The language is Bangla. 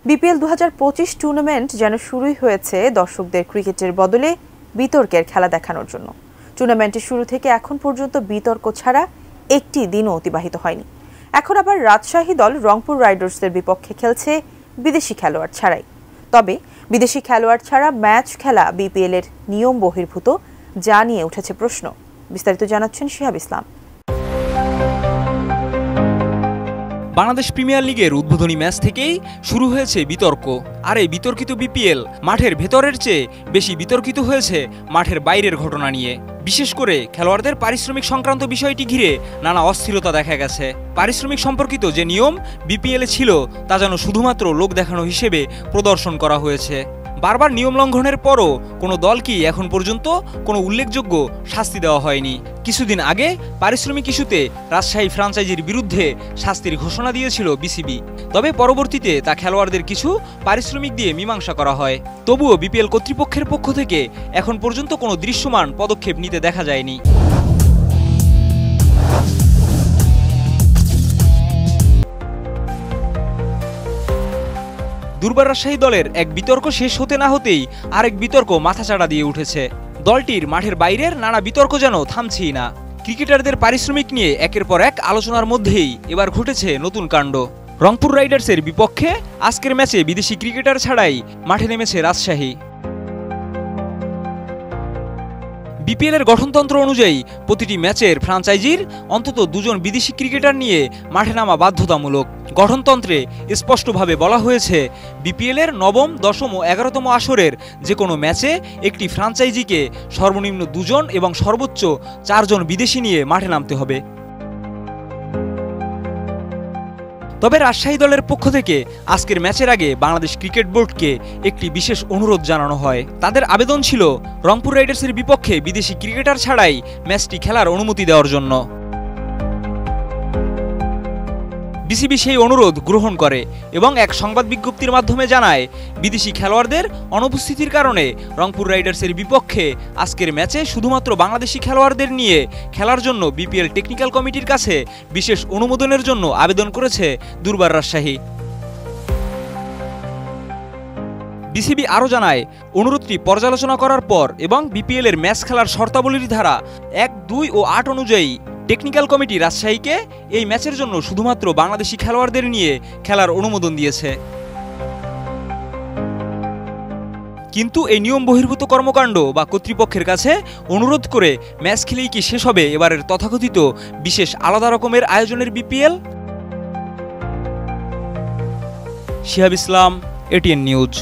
বিপিএল ২০২৫ টুর্নামেন্ট যেন শুরুই হয়েছে দর্শকদের ক্রিকেটের বদলে বিতর্কের খেলা দেখানোর জন্য। টুর্নামেন্টের শুরু থেকে এখন পর্যন্ত বিতর্ক ছাড়া একটি দিনও অতিবাহিত হয়নি। এখন আবার রাজশাহী দল রংপুর রাইডার্সের বিপক্ষে খেলছে বিদেশি খেলোয়াড় ছাড়াই। তবে বিদেশি খেলোয়াড় ছাড়া ম্যাচ খেলা বিপিএল এর নিয়ম বহির্ভূত, যা নিয়ে উঠেছে প্রশ্ন। বিস্তারিত জানাচ্ছেন শিহাব ইসলাম। বাংলাদেশ প্রিমিয়ার লিগের উদ্বোধনী ম্যাচ থেকেই শুরু হয়েছে বিতর্ক। আর এই বিতর্কিত বিপিএল মাঠের ভেতরের চেয়ে বেশি বিতর্কিত হয়েছে মাঠের বাইরের ঘটনা নিয়ে। বিশেষ করে খেলোয়াড়দের পারিশ্রমিক সংক্রান্ত বিষয়টি ঘিরে নানা অস্থিরতা দেখা গেছে। পারিশ্রমিক সম্পর্কিত যে নিয়ম বিপিএলে ছিল তা যেন শুধুমাত্র লোক দেখানো হিসেবে প্রদর্শন করা হয়েছে। বারবার নিয়ম লঙ্ঘনের পরও কোনো দলকে এখন পর্যন্ত কোনো উল্লেখযোগ্য শাস্তি দেওয়া হয়নি। কিছুদিন আগে পারিশ্রমিক ইস্যুতে রাজশাহী ফ্র্যাঞ্চাইজির বিরুদ্ধে শাস্তির ঘোষণা দিয়েছিল বিসিবি। তবে পরবর্তীতে তা খেলোয়াড়দের কিছু পারিশ্রমিক দিয়ে মীমাংসা করা হয়। তবুও বিপিএল কর্তৃপক্ষের পক্ষ থেকে এখন পর্যন্ত কোনো দৃশ্যমান পদক্ষেপ নিতে দেখা যায়নি। দুর্বার রাজশাহী দলের এক বিতর্ক শেষ হতে না হতেই আরেক বিতর্ক মাথাচাড়া দিয়ে উঠেছে। দলটির মাঠের বাইরের নানা বিতর্ক যেন থামছেই না। ক্রিকেটারদের পারিশ্রমিক নিয়ে একের পর এক আলোচনার মধ্যেই এবার ঘটেছে নতুন কাণ্ড। রংপুর রাইডার্সের বিপক্ষে আজকের ম্যাচে বিদেশি ক্রিকেটার ছাড়াই মাঠে নেমেছে রাজশাহী। বিপিএল এর গঠনতন্ত্র অনুযায়ী প্রতিটি ম্যাচের ফ্র্যাঞ্চাইজির অন্তত দুজন বিদেশি ক্রিকেটার নিয়ে মাঠে নামা বাধ্যতামূলক। গঠনতন্ত্রে স্পষ্টভাবে বলা হয়েছে, বিপিএল এর নবম, দশম ও 11তম আসরের যে কোনো ম্যাচে একটি ফ্র্যাঞ্চাইজিকে সর্বনিম্ন 2 জন এবং সর্বোচ্চ 4 জন বিদেশি নিয়ে মাঠে নামতে হবে। তবে রাজশাহী দলের পক্ষ থেকে আজকের ম্যাচের আগে বাংলাদেশ ক্রিকেট বোর্ডকে একটি বিশেষ অনুরোধ জানানো হয়। তাদের আবেদন ছিল রংপুর রাইডার্সের বিপক্ষে বিদেশি ক্রিকেটার ছাড়াই ম্যাচটি খেলার অনুমতি দেওয়ার জন্য। বিসিবি সেই অনুরোধ গ্রহণ করে এবং এক সংবাদ বিজ্ঞপ্তির মাধ্যমে জানায়, বিদেশি খেলোয়াড়দের অনুপস্থিতির কারণে রংপুর রাইডার্সের বিপক্ষে আজকের ম্যাচে শুধুমাত্র বাংলাদেশি খেলোয়াড়দের নিয়ে খেলার জন্য বিপিএল টেকনিক্যাল কমিটির কাছে বিশেষ অনুমোদনের জন্য আবেদন করেছে দুর্বার রাজশাহী। বিসিবি আরও জানায়, অনুরোধটি পর্যালোচনা করার পর এবং বিপিএল এর ম্যাচ খেলার শর্তাবলীর ধারা 1, 2 ও 8 অনুযায়ী টেকনিক্যাল কমিটি রাজশাহীকে এই ম্যাচের জন্য শুধুমাত্র বাংলাদেশি খেলোয়াড়দের নিয়ে খেলার অনুমোদন দিয়েছে। কিন্তু এই নিয়ম বহির্ভূত কর্মকাণ্ড বা কর্তৃপক্ষের কাছে অনুরোধ করে ম্যাচ খেলেই কি শেষ হবে এবারের তথাকথিত বিশেষ আলাদা রকমের আয়োজনের বিপিএল? শিহাব ইসলাম, এটিএন নিউজ।